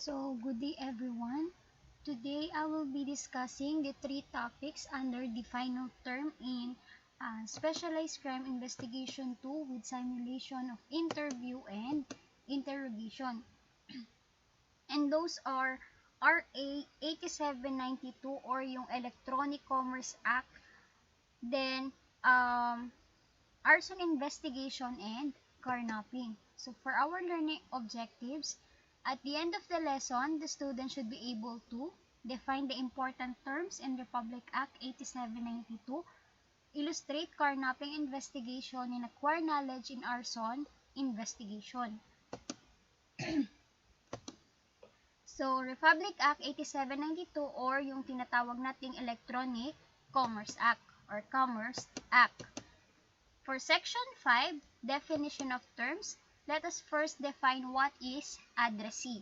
So, good day everyone. Today I will be discussing the three topics under the final term in Specialized Crime Investigation 2 with simulation of interview and interrogation. And those are RA 8792 or yung Electronic Commerce Act, then Arson investigation and carnapping. So for our learning objectives, at the end of the lesson, the student should be able to define the important terms in Republic Act 8792, illustrate carnapping investigation, and acquire knowledge in arson investigation. So, Republic Act 8792 or yung tinatawag nating Electronic Commerce Act or Commerce Act. For Section 5, definition of terms, let us first define what is addressee.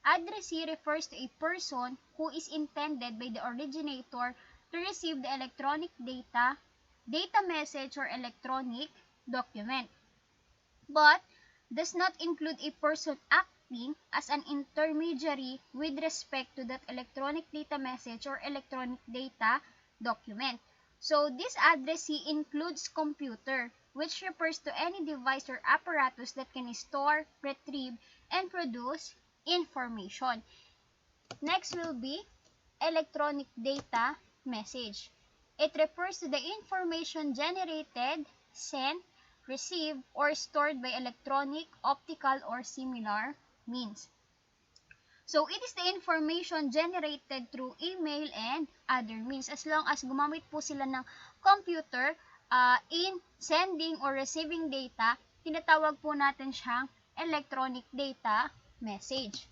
Addressee refers to a person who is intended by the originator to receive the electronic data message, or electronic document, but does not include a person acting as an intermediary with respect to that electronic data message or electronic data document. So, this addressee includes computer, which refers to any device or apparatus that can store, retrieve, and produce information. Next will be electronic data message. It refers to the information generated, sent, received, or stored by electronic, optical, or similar means. So, it is the information generated through email and other means as long as gumamit po sila ng computer in sending or receiving data, tinatawag po natin siyang electronic data message.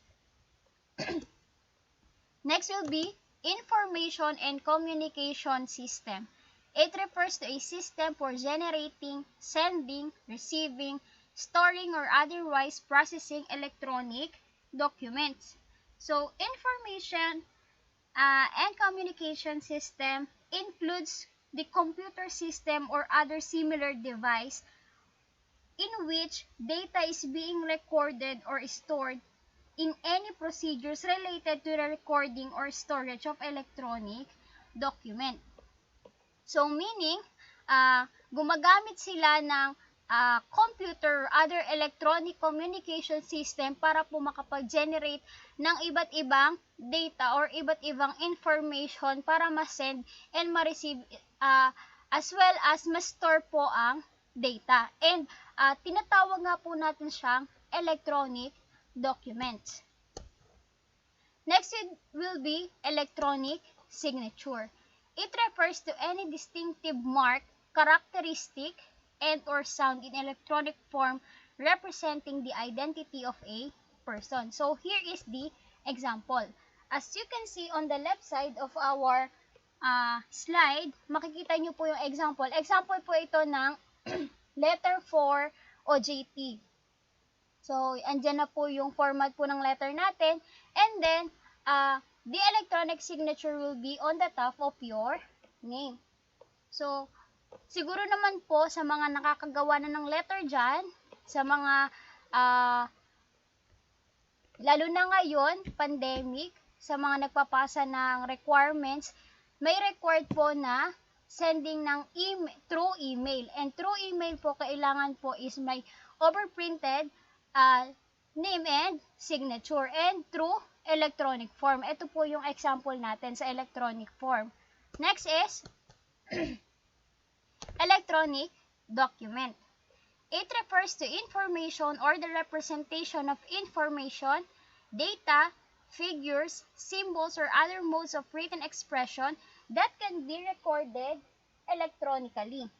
Next will be information and communication system. It refers to a system for generating, sending, receiving, storing, or otherwise processing electronic documents. So, information and communication system includes the computer system or other similar device in which data is being recorded or stored in any procedures related to the recording or storage of electronic document. So, meaning, gumagamit sila ng computer or other electronic communication system para po makapag-generate ng iba't ibang data or iba't ibang information para ma-send and ma-receive as well as ma-store po ang data. And tinatawag nga po natin siyang electronic documents. Next will be electronic signature. It refers to any distinctive mark, characteristic, and or sound in electronic form representing the identity of a person. So, here is the example. As you can see on the left side of our slide, makikita nyo po yung example. Example po ito ng letter for OJT. So, andyan na po yung format po ng letter natin. And then, the electronic signature will be on the top of your name. So, siguro naman po sa mga nakakagawa na ng letter dyan, sa mga, lalo na ngayon, pandemic, sa mga nagpapasa ng requirements, may required po na sending ng through email. And through email po, kailangan po is may overprinted name and signature and through electronic form. Ito po yung example natin sa electronic form. Next is electronic document. It refers to information or the representation of information, data, figures, symbols, or other modes of written expression that can be recorded electronically.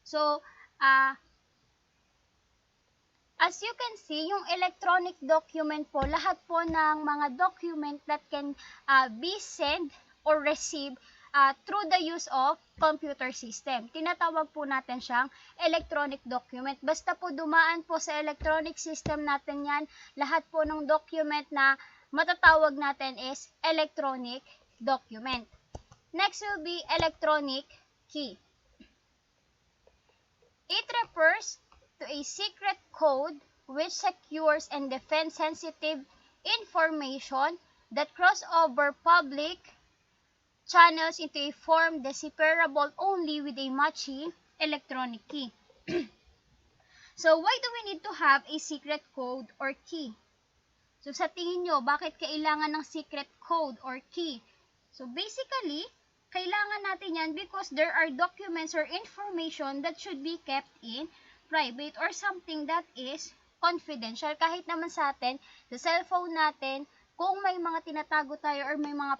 So, as you can see, yung electronic document po, lahat po ng mga document that can be sent or received through the use of computer system. Tinatawag po natin siyang electronic document. Basta po dumaan po sa electronic system natin yan, lahat po ng document na matatawag natin is electronic document. Next will be electronic key. It refers to a secret code which secures and defends sensitive information that cross over public channels into a form decipherable only with a matching electronic key. So, why do we need to have a secret code or key? So, sa tingin nyo, bakit kailangan ng secret code or key? So, basically, kailangan natin yan because there are documents or information that should be kept in private or something that is confidential. Kahit naman sa atin, sa cellphone natin, kung may mga tinatago tayo or may mga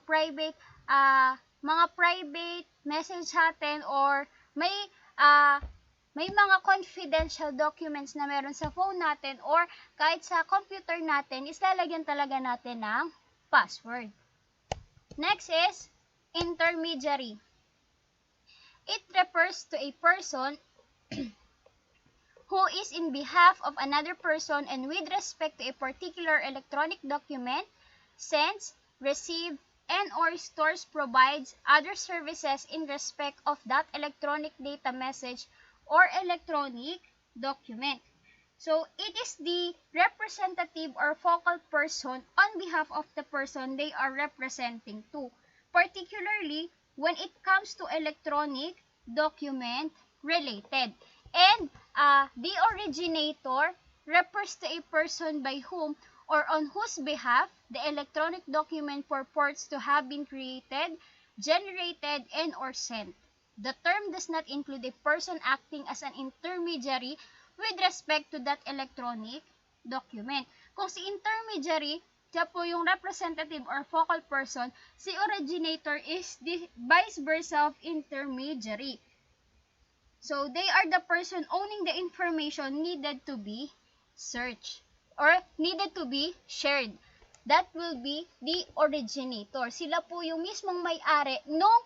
private message natin or may mga confidential documents na meron sa phone natin or kahit sa computer natin, is lalagyan talaga natin ng password. Next is intermediary. It refers to a person who is in behalf of another person and with respect to a particular electronic document, sends, receives, and or stores, provides other services in respect of that electronic data message or electronic document. So, it is the representative or focal person on behalf of the person they are representing to, particularly when it comes to electronic document related. And the originator refers to a person by whom or on whose behalf the electronic document purports to have been created, generated, and or sent. The term does not include a person acting as an intermediary with respect to that electronic document. Kung si intermediary, siya po yung representative or focal person, si originator is the vice versa of intermediary. So, they are the person owning the information needed to be searched or needed to be shared. That will be the originator. Sila po yung mismong may-ari nung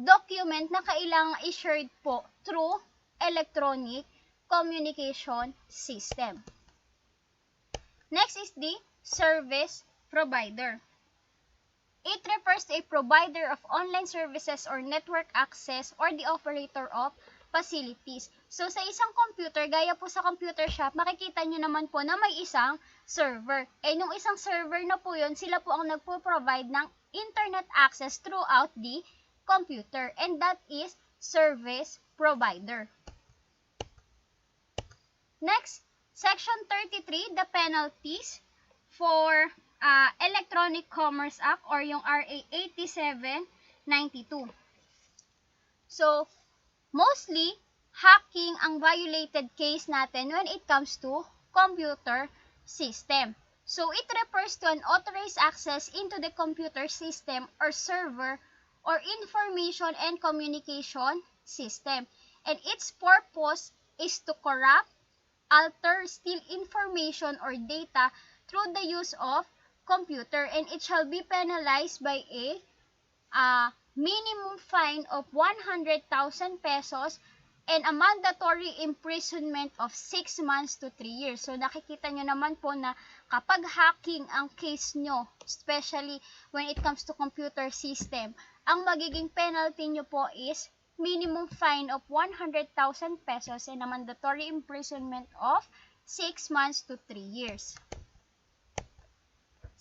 document na kailangang i-shared po through electronic communication system. Next is the service provider. It refers to a provider of online services or network access or the operator of facilities. So, sa isang computer, gaya po sa computer shop, makikita nyo naman po na may isang server. Nung isang server na po yun, sila po ang nagpo-provide ng internet access throughout the computer. And that is service provider. Next, Section 33, the penalties for Electronic Commerce Act or yung RA 8792. So, mostly, hacking ang violated case natin when it comes to computer system. So, it refers to an authorized access into the computer system or server or information and communication system. And its purpose is to corrupt, alter, steal information or data through the use of computer, and it shall be penalized by a minimum fine of 100,000 pesos and a mandatory imprisonment of 6 months to 3 years. So, nakikita nyo naman po na kapag hacking ang case nyo, especially when it comes to computer system, ang magiging penalty nyo po is minimum fine of 100,000 pesos and a mandatory imprisonment of 6 months to 3 years.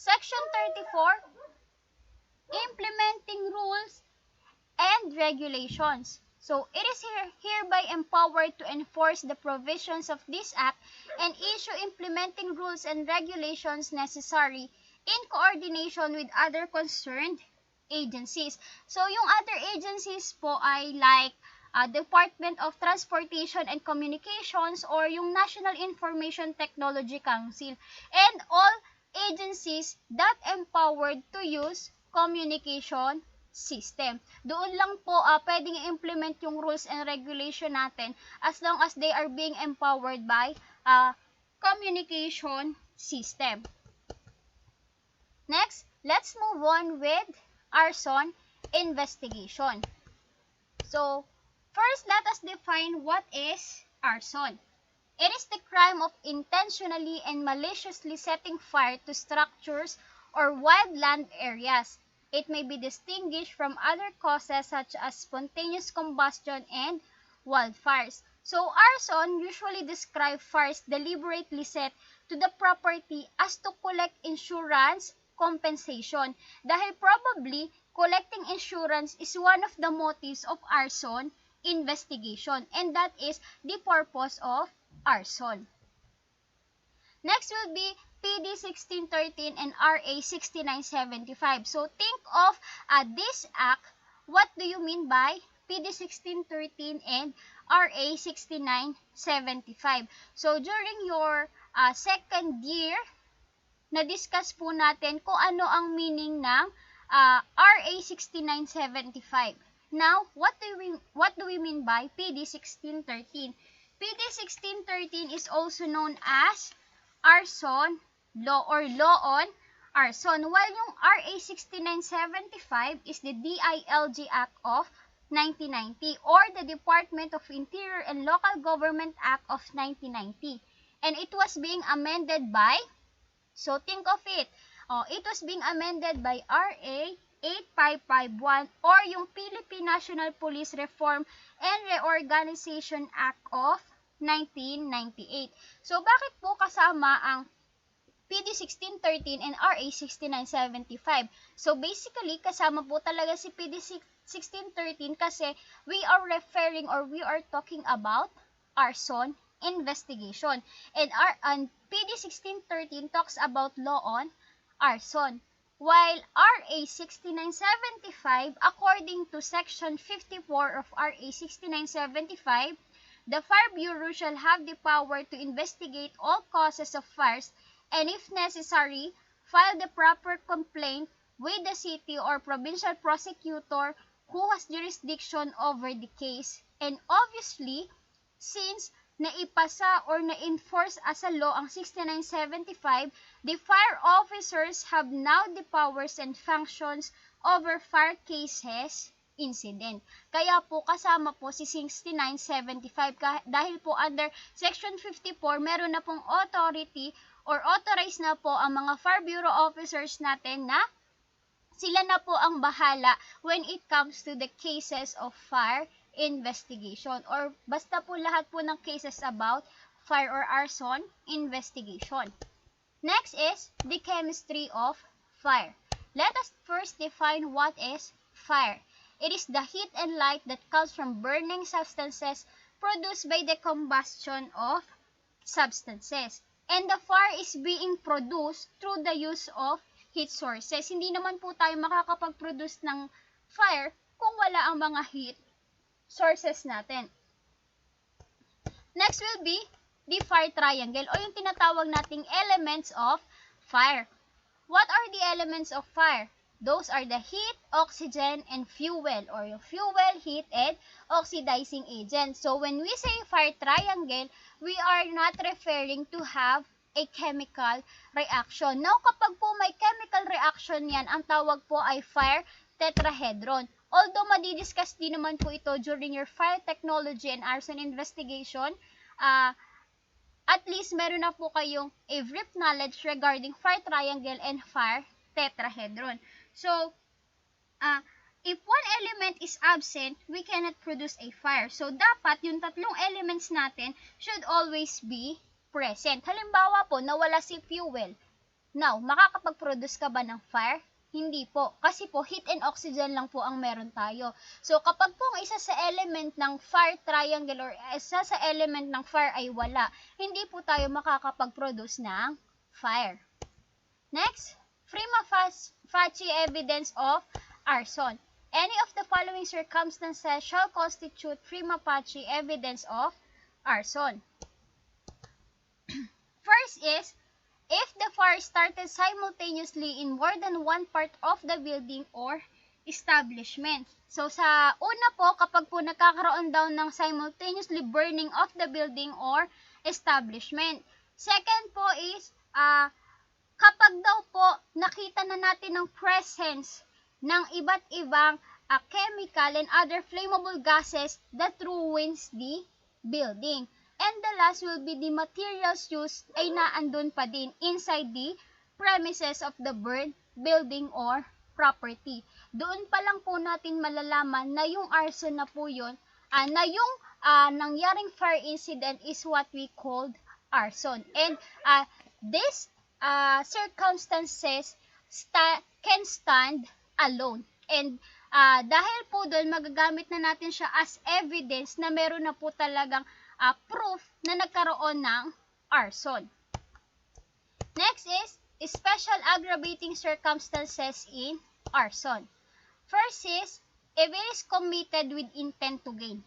Section 34, implementing rules and regulations. So, it is hereby empowered to enforce the provisions of this act and issue implementing rules and regulations necessary in coordination with other concerned agencies. So, yung other agencies po ay like Department of Transportation and Communications or yung National Information Technology Council and all agencies that empowered to use communication system. Doon lang po pwedeng i-implement yung rules and regulation natin as long as they are being empowered by communication system. Next, let's move on with arson investigation. So, first let us define what is arson. It is the crime of intentionally and maliciously setting fire to structures or wildland areas. It may be distinguished from other causes such as spontaneous combustion and wildfires. So, arson usually describes fires deliberately set to the property as to collect insurance compensation. Dahil probably, collecting insurance is one of the motives of arson investigation, and that is the purpose of arson. Next will be PD 1613 and RA 6975. So think of this act. What do you mean by PD 1613 and RA 6975? So during your second year, na-discuss po natin kung ano ang meaning ng RA 6975. Now, what do we mean by PD 1613? PD 1613 is also known as arson law or law on arson, while yung RA 6975 is the DILG Act of 1990 or the Department of Interior and Local Government Act of 1990. And it was being amended by, so think of it, it was being amended by RA 8551 or yung Philippine National Police Reform and Reorganization Act of 1998. So, bakit po kasama ang PD 1613 and RA 6975? So, basically, kasama po talaga si PD 1613 kasi we are referring or we are talking about arson investigation. And PD 1613 talks about law on arson. While RA 6975, according to Section 54 of RA 6975, the Fire Bureau shall have the power to investigate all causes of fires and if necessary, file the proper complaint with the city or provincial prosecutor who has jurisdiction over the case. And obviously, since naipasa or na-enforce as a law ang 6975, the fire officers have now the powers and functions over fire cases incident. Kaya po kasama po si 6975 dahil po under Section 54 meron na pong authority or authorized na po ang mga Fire Bureau officers natin na sila na po ang bahala when it comes to the cases of fire investigation or basta po lahat po ng cases about fire or arson investigation. Next is the chemistry of fire. Let us first define what is fire. It is the heat and light that comes from burning substances produced by the combustion of substances. And the fire is being produced through the use of heat sources. Hindi naman po tayo makakapag-produce ng fire kung wala ang mga heat sources natin. Next will be the fire triangle o yung tinatawag nating elements of fire. What are the elements of fire? Those are the heat, oxygen, and fuel or yung fuel, heat, and oxidizing agent. So when we say fire triangle, we are not referring to have a chemical reaction. Now, kapag po may chemical reaction yan, ang tawag po ay fire tetrahedron. Although madidiscuss din naman po ito during your fire technology and arson investigation, at least meron na po kayong a brief knowledge regarding fire triangle and fire tetrahedron. So, if one element is absent, we cannot produce a fire. So, dapat yung tatlong elements natin should always be present. Halimbawa po, nawala si fuel. Now, makakapag-produce ka ba ng fire? Hindi po. Kasi po, heat and oxygen lang po ang meron tayo. So, kapag po isa sa element ng fire triangle or isa sa element ng fire ay wala, hindi po tayo makakapag-produce ng fire. Next, prima facie evidence of arson. Any of the following circumstances shall constitute prima facie evidence of arson. First is, if the fire started simultaneously in more than one part of the building or establishment. So, sa una po, kapag po nagkakaroon daw ng simultaneously burning of the building or establishment. Second po is, kapag daw po nakita na natin ng presence ng iba't ibang chemical and other flammable gases that ruins the building. And the last will be the materials used ay naandun pa din inside the premises of the burned building or property. Doon pa lang po natin malalaman na yung arson na po yun, na yung nangyaring fire incident is what we called arson. And These circumstances can stand alone. And dahil po doon, magagamit na natin siya as evidence na meron na po talagang proof na nagkaroon ng arson. Next is special aggravating circumstances in arson. First is, if it is committed with intent to gain.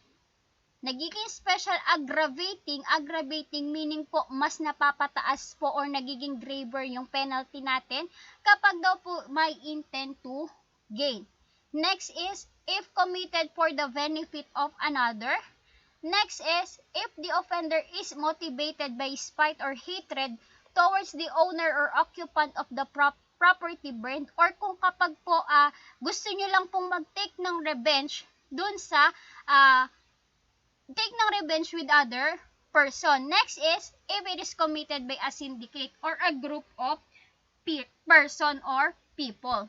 Nagiging special aggravating meaning po mas napapataas po or nagiging graver yung penalty natin kapag daw po may intent to gain. Next is, if committed for the benefit of another. Next is, if the offender is motivated by spite or hatred towards the owner or occupant of the property burned, or kung kapag po gusto nyo lang pong mag-take ng revenge dun sa with other person. Next is, if it is committed by a syndicate or a group of person or people.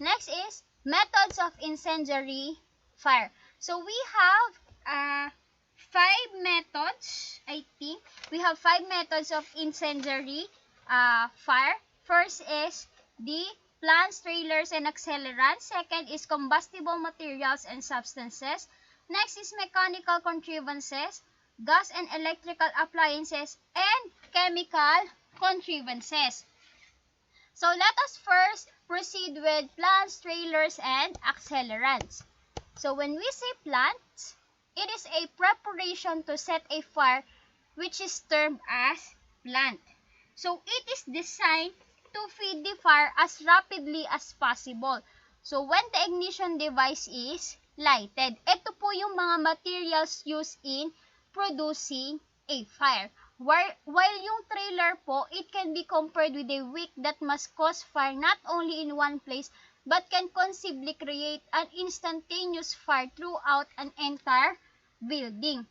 Next is methods of incendiary fire. So we have 5 methods, I think. We have 5 methods of incendiary fire. First is the plants, trailers, and accelerants. Second is combustible materials and substances. Next is mechanical contrivances, gas and electrical appliances, and chemical contrivances. So let us first proceed with plants, trailers, and accelerants. So when we say plants, it is a preparation to set a fire which is termed as plant. So it is designed to feed the fire as rapidly as possible. So when the ignition device is lighted, ito po yung mga materials used in producing a fire. While yung trailer po, it can be compared with a wick that must cause fire not only in one place but can conceivably create an instantaneous fire throughout an entire building.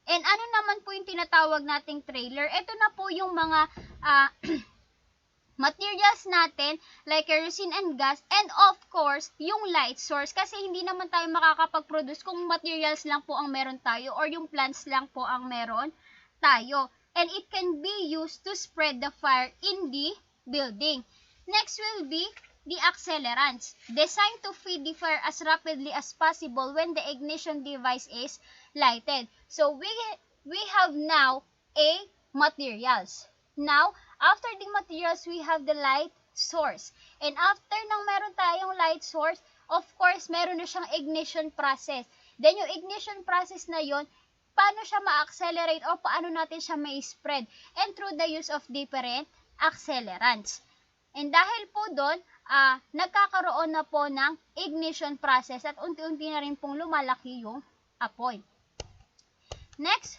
And ano naman po yung tinatawag nating trailer? Ito na po yung mga materials natin like kerosene and gas, and of course, yung light source, kasi hindi naman tayo makakapag-produce kung materials lang po ang meron tayo or yung plants lang po ang meron tayo. And it can be used to spread the fire in the building. Next will be the accelerants, designed to feed the fire as rapidly as possible when the ignition device is lighted. So we have now a materials. Now, after the materials, we have the light source. And after nang meron tayong light source, of course, meron na siyang ignition process. Then, yung ignition process na yon, paano siya ma-accelerate o paano natin siya ma-spread? And through the use of different accelerants. And dahil po doon, nagkakaroon na po ng ignition process at unti-unti na rin pong lumalaki yung apoy. Next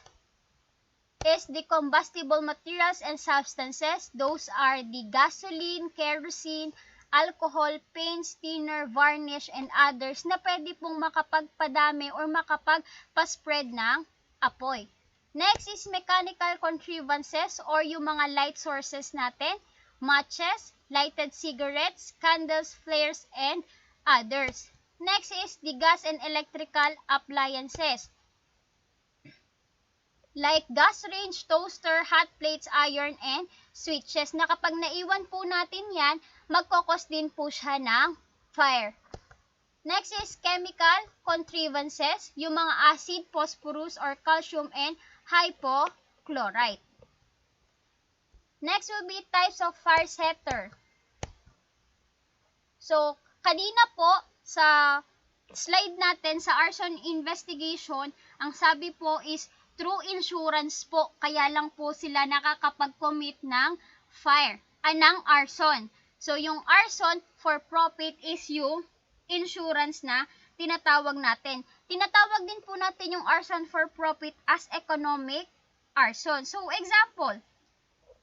is the combustible materials and substances. Those are the gasoline, kerosene, alcohol, paints, thinner, varnish, and others na pwede pong makapagpadami or makapagpa-spread ng apoy. Next is mechanical contrivances or yung mga light sources natin, matches, lighted cigarettes, candles, flares, and others. Next is the gas and electrical appliances like gas range, toaster, hot plates, iron, and switches na kapag naiwan po natin yan, magkokos din po siya ng fire. Next is chemical contrivances, yung mga acid, phosphorus, or calcium, and hypochlorite. Next will be types of fire setter. So, kanina po sa slide natin sa arson investigation, ang sabi po is through insurance po, kaya lang po sila nakakapag-commit ng fire, ng arson. So, yung arson for profit is yung insurance na tinatawag natin. Tinatawag din po natin yung arson for profit as economic arson. So, example,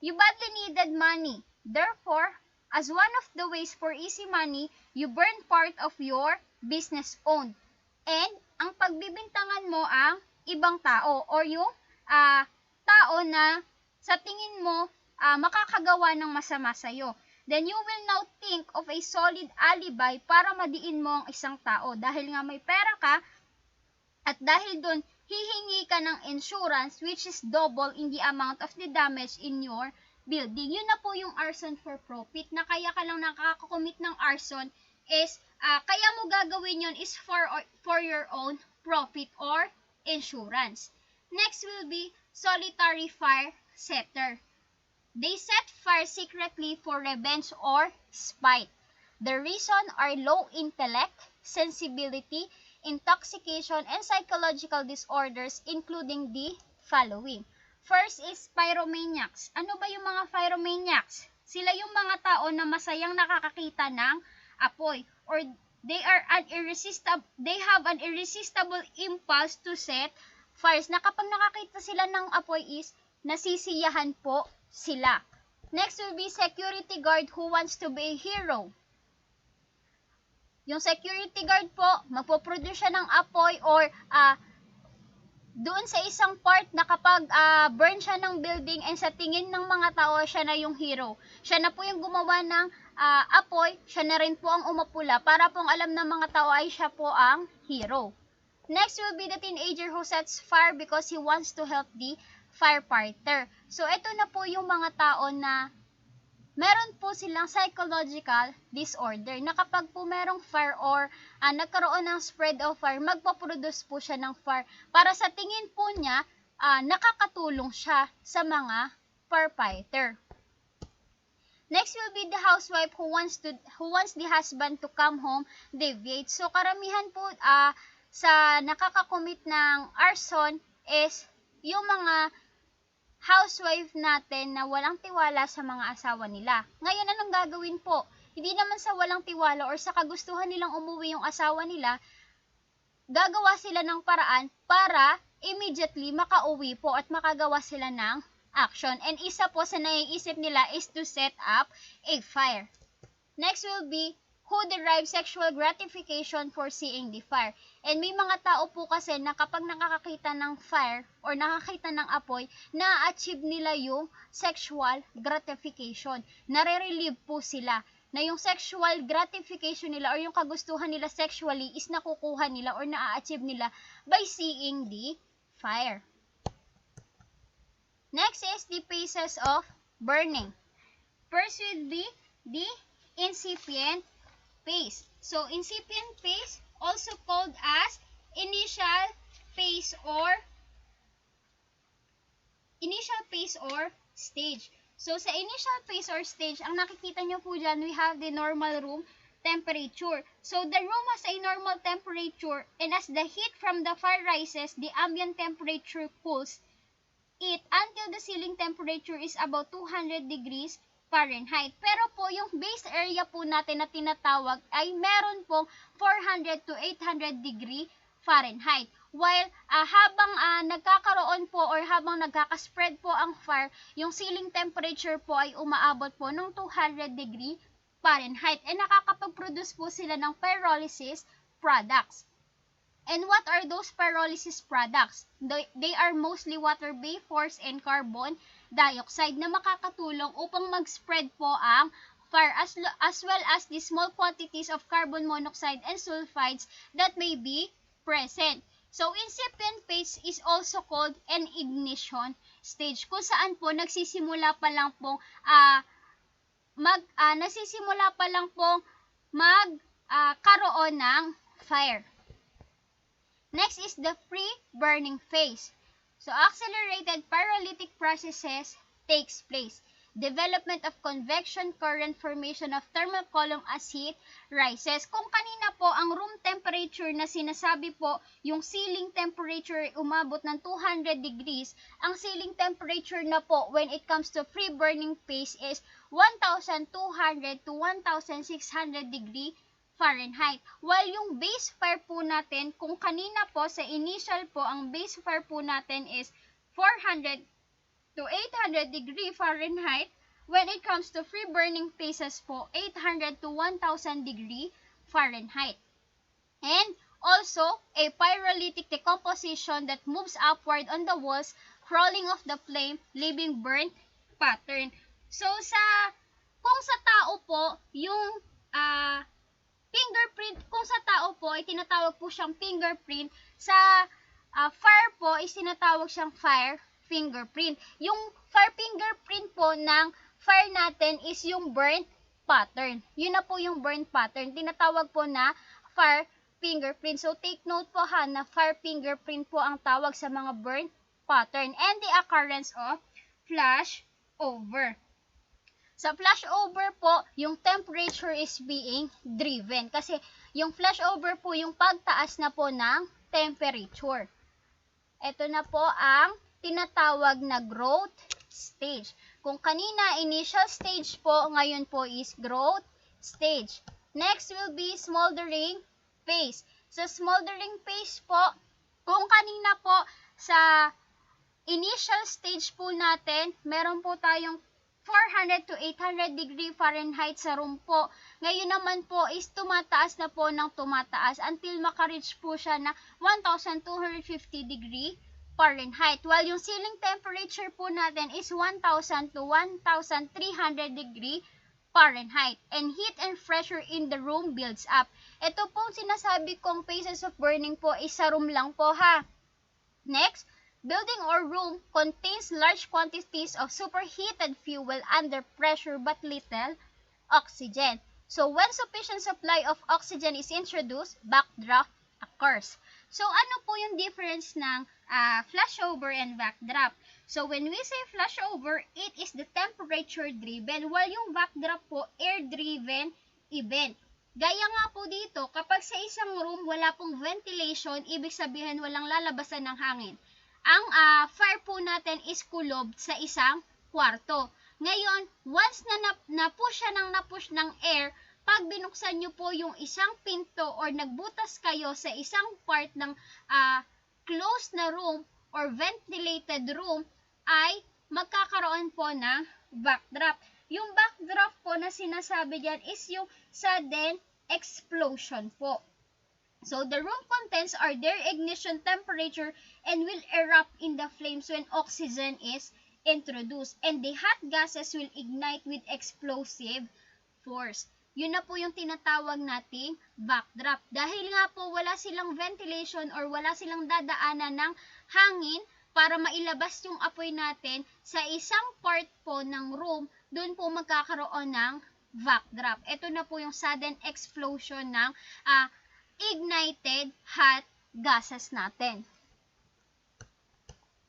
you badly needed money. Therefore, as one of the ways for easy money, you burn part of your business owned. And, ang pagbibintangan mo ang ibang tao or yung tao na sa tingin mo makakagawa ng masama sa'yo. Then you will now think of a solid alibi para madiin mo ang isang tao. Dahil nga may pera ka at dahil doon hihingi ka ng insurance which is double in the amount of the damage in your building. Yun na po yung arson for profit, na kaya ka lang nakakakomit ng arson is kaya mo gagawin yun is for your own profit or insurance. Next will be solitary fire setter. They set fire secretly for revenge or spite. The reason are low intellect, sensibility, intoxication, and psychological disorders, including the following. First is pyromaniacs. Ano ba yung mga pyromaniacs? Sila yung mga tao na masayang nakakakita ng apoy, or they have an irresistible impulse to set fires, na kapag nakakita sila ng apoy is nasisiyahan po sila. Next will be security guard who wants to be a hero. Yung security guard po, magpo-produce siya ng apoy or doon sa isang part na kapag burn siya ng building and sa tingin ng mga tao, siya na yung hero. Siya na po yung gumawa ng apoy, siya na rin po ang umapula para pong alam ng mga tao ay siya po ang hero. Next will be the teenager who sets fire because he wants to help the firefighter. So, ito na po yung mga tao na meron po silang psychological disorder, na kapag po merong fire or nagkaroon ng spread of fire, magpaproduce po siya ng fire para sa tingin po niya nakakatulong siya sa mga firefighter. Next will be the housewife who wants the husband to come home deviate. So karamihan po sa nakakakomit ng arson is yung mga housewife natin na walang tiwala sa mga asawa nila. Ngayon, anong gagawin po? Hindi naman sa walang tiwala or sa kagustuhan nilang umuwi yung asawa nila, gagawa sila ng paraan para immediately makauwi po at makagawa sila ng action. And isa po sa naiisip nila is to set up a fire. Next will be who derive sexual gratification for seeing the fire. And may mga tao po kasi na kapag nakakakita ng fire or nakakita ng apoy, na-achieve nila yung sexual gratification. Nare-relieve po sila na yung sexual gratification nila or yung kagustuhan nila sexually is nakukuha nila or na-achieve nila by seeing the fire. Next is the phases of burning. First will be the incipient phase. So, incipient phase, also called as initial phase or stage. So, sa initial phase or stage, ang nakikita nyo po dyan, we have the normal room temperature. So, the room has a normal temperature, and as the heat from the fire rises, the ambient temperature cools it until the ceiling temperature is about 200 degrees Fahrenheit. Pero po, yung base area po natin na tinatawag ay meron pong 400 to 800 degree Fahrenheit. While habang nagkakaroon po or habang nagkakaspread po ang fire, yung ceiling temperature po ay umaabot po ng 200 degree Fahrenheit. And nakakapag-produce po sila ng pyrolysis products. And what are those pyrolysis products? They are mostly water vapors and carbon dioxide na makakatulong upang mag-spread po ang fire as well as the small quantities of carbon monoxide and sulfides that may be present. So, incipient phase is also called an ignition stage, kung saan po nagsisimula pa lang pong magkaroon ng fire. Next is the pre-burning phase. So, accelerated pyrolytic processes takes place. Development of convection current, formation of thermal column as heat rises. Kung kanina po, ang room temperature na sinasabi po, yung ceiling temperature ay umabot ng 200 degrees, ang ceiling temperature na po when it comes to pre-burning phase is 1,200 to 1,600 degree Fahrenheit. While yung base fire po natin, kung kanina po sa initial po, ang base fire po natin is 400 to 800 degree Fahrenheit. When it comes to free burning phases po, 800 to 1,000 degree Fahrenheit. And also, a pyrolytic decomposition that moves upward on the walls, crawling off the flame, leaving burnt pattern. So, kung sa tao po, yung fingerprint, kung sa tao po ay tinatawag po siyang fingerprint, sa fire po is tinatawag siyang fire fingerprint. Yung fire fingerprint po ng fire natin is yung burnt pattern. Yun na po yung burnt pattern. Tinatawag po na fire fingerprint. So, take note po ha na fire fingerprint po ang tawag sa mga burnt pattern and the occurrence of flash over. Sa flashover po, yung temperature is being driven. Kasi yung flashover po yung pagtaas na po ng temperature. Ito na po ang tinatawag na growth stage. Kung kanina initial stage po, ngayon po is growth stage. Next will be smoldering phase. Sa smoldering phase po, kung kanina po sa initial stage po natin, meron po tayong 400 to 800 degree Fahrenheit sa room po. Ngayon naman po is tumataas na po ng tumataas until makareach po siya na 1250 degree Fahrenheit. While yung ceiling temperature po natin is 1000 to 1300 degree Fahrenheit. And heat and pressure in the room builds up. Ito pong sinasabi kong phases of burning po is sa room lang po ha. Next, building or room contains large quantities of superheated fuel under pressure but little oxygen. So, when sufficient supply of oxygen is introduced, backdraft occurs. So, ano po yung difference ng flashover and backdraft? So, when we say flashover, it is the temperature driven, while yung backdraft po, air driven event. Gaya nga po dito, kapag sa isang room wala pong ventilation, ibig sabihin walang lalabasan ng hangin. Ang fire po natin is kulob sa isang kwarto. Ngayon, once na na-push ng air, pag binuksan nyo po yung isang pinto or nagbutas kayo sa isang part ng closed na room or ventilated room, ay magkakaroon po ng backdraft. Yung backdraft po na sinasabi dyan is yung sudden explosion po. So, the room contents are their ignition temperature and will erupt in the flames when oxygen is introduced. And the hot gases will ignite with explosive force. Yun na po yung tinatawag nating backdraft. Dahil nga po wala silang ventilation or wala silang dadaanan ng hangin para mailabas yung apoy natin sa isang part po ng room, doon po magkakaroon ng backdraft. Ito na po yung sudden explosion ng ignited hot gases natin.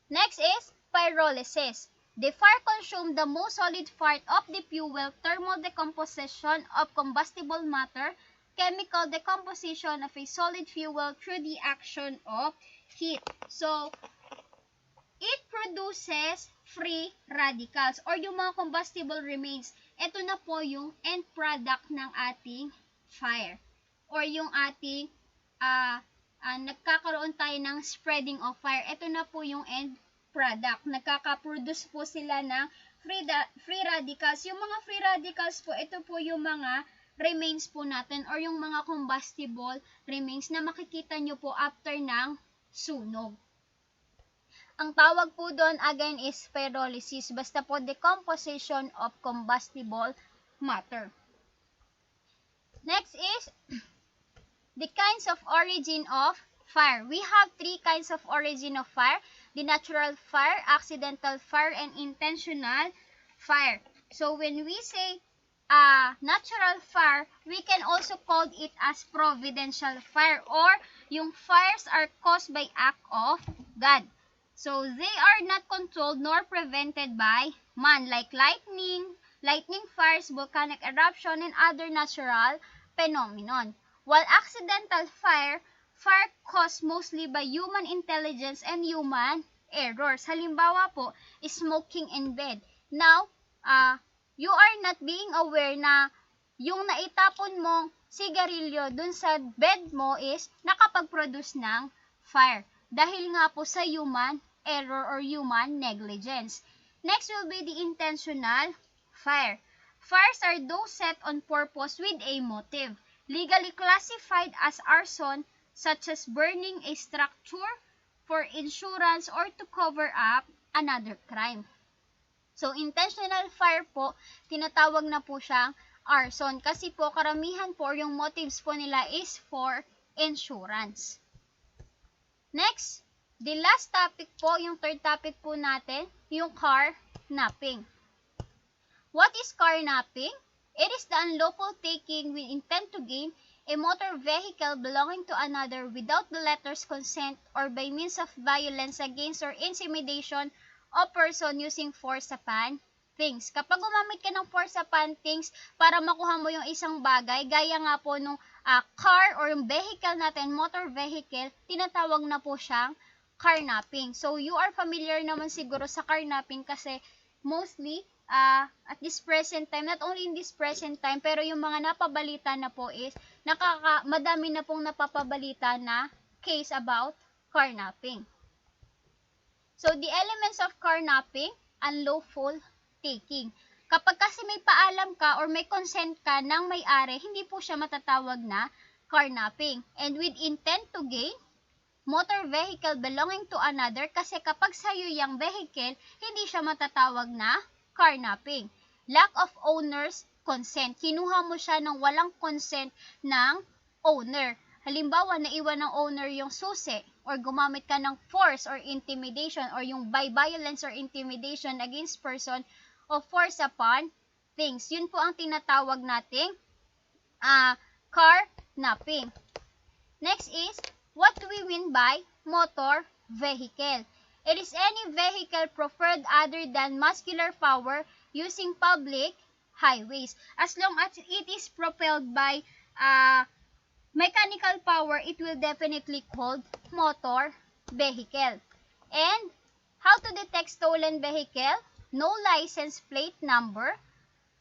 Next is pyrolysis. The fire consumed the most solid part of the fuel, thermal decomposition of combustible matter, chemical decomposition of a solid fuel through the action of heat. So, it produces free radicals or yung mga combustible remains. Ito na po yung end product ng ating fire. Or yung ating nagkakaroon tayo ng spreading of fire. Ito na po yung end product. Nagkakaproduce po sila ng free radicals. Yung mga free radicals po, ito po yung mga remains po natin or yung mga combustible remains na makikita nyo po after ng sunog. Ang tawag po doon again is pyrolysis. Basta po decomposition of combustible matter. Next is the kinds of origin of fire. We have three kinds of origin of fire. The natural fire, accidental fire, and intentional fire. So when we say natural fire, we can also call it as providential fire or yung fires are caused by act of God. So they are not controlled nor prevented by man like lightning fires, volcanic eruption, and other natural phenomenon. While accidental fire caused mostly by human intelligence and human errors. Halimbawa po, smoking in bed. Now, you are not being aware na yung naitapon mong sigarilyo dun sa bed mo is nakapag-produce ng fire. Dahil nga po sa human error or human negligence. Next will be the intentional fire. Fires are those set on purpose with a motive. Legally classified as arson, such as burning a structure for insurance or to cover up another crime. So, intentional fire po, tinatawag na po siyang arson kasi po karamihan po yung motives po nila is for insurance. Next, The last topic po, yung third topic po natin, yung carnapping. What is carnapping? It is the unlawful taking with intent to gain a motor vehicle belonging to another without the letter's consent or by means of violence against or intimidation of person using force upon things. Kapag gumamit ka ng force upon things para makuha mo yung isang bagay, gaya nga po nung car or yung vehicle natin, motor vehicle, tinatawag na po siyang carnapping. So, you are familiar naman siguro sa carnapping kasi mostly, at this present time, not only in this present time, pero yung mga napabalita na po is, madami na pong napapabalita na case about carnapping. So, the elements of carnapping, unlawful taking. Kapag kasi may paalam ka or may consent ka ng may-ari, hindi po siya matatawag na carnapping. And with intent to gain, motor vehicle belonging to another, kasi kapag sa'yo yung vehicle, hindi siya matatawag na carnapping. Lack of owner's consent. Kinuha mo siya ng walang consent ng owner. Halimbawa, naiwan ng owner yung susi or gumamit ka ng force or intimidation or yung by violence or intimidation against person o force upon things. Yun po ang tinatawag nating carnapping. Next is, what do we mean by motor vehicle? It is any vehicle preferred other than muscular power using public highways. As long as it is propelled by mechanical power, it will definitely called motor vehicle. And how to detect stolen vehicle? No license plate number,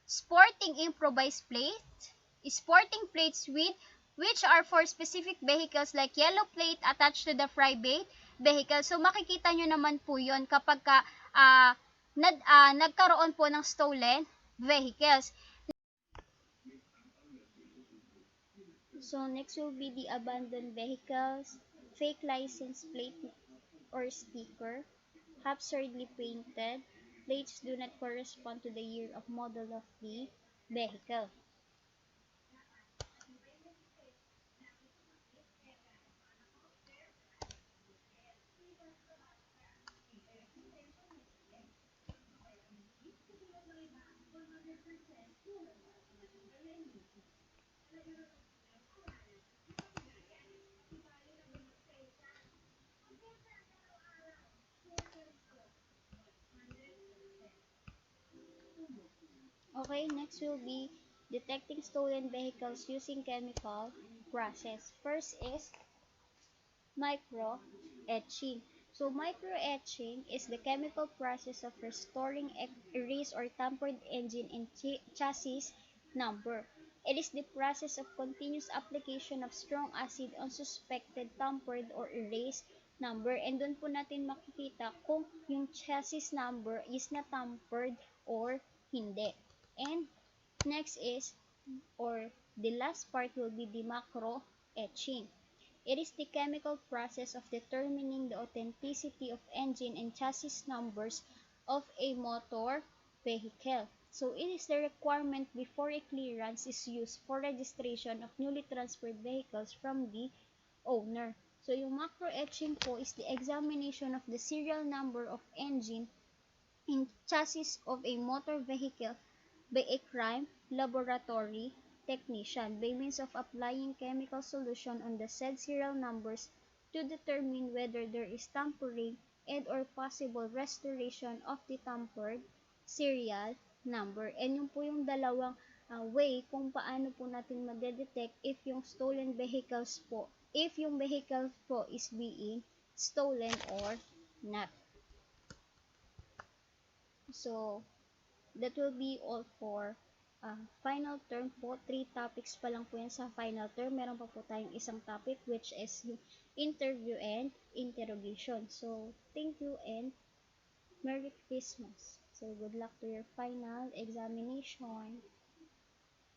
sporting improvised plates, sporting plates which are for specific vehicles like yellow plate attached to the private vehicle. So, makikita nyo naman po yun kapag nagkaroon po ng stolen vehicles. So, next will be the abandoned vehicles, fake license plate or sticker, absurdly painted, plates do not correspond to the year of model of the vehicle. Okay, next will be detecting stolen vehicles using chemical process. First is micro-etching. So, micro-etching is the chemical process of restoring erased or tampered engine and chassis number. It is the process of continuous application of strong acid on suspected tampered or erased number. And doon po natin makikita kung yung chassis number is na-tampered or hindi. And next is, or the last part will be the macro-etching. It is the chemical process of determining the authenticity of engine and chassis numbers of a motor vehicle. So, it is the requirement before a clearance is used for registration of newly transferred vehicles from the owner. So, yung macro-etching po is the examination of the serial number of engine and chassis of a motor vehicle by a crime laboratory technician by means of applying chemical solution on the said serial numbers to determine whether there is tampering and or possible restoration of the tampered serial number. And yun po yung dalawang way kung paano po natin madedetect if yung stolen vehicles po, if yung vehicle po is being stolen or not. So, that will be all for final term po. 3 topics pa lang po yan sa final term. Meron pa po tayong isang topic which is yung interview and interrogation. So, thank you and Merry Christmas. So, good luck to your final examination.